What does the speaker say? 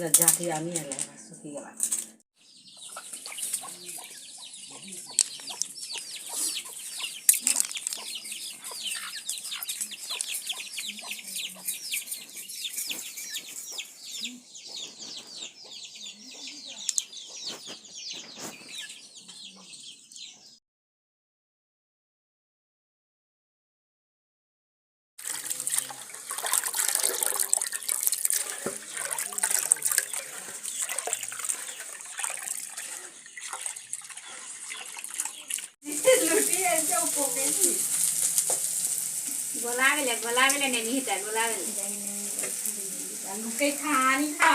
जाती आम्ही आला सुखी गेला बोलावेले नहीं हिता बोलावेले लुके खानी खा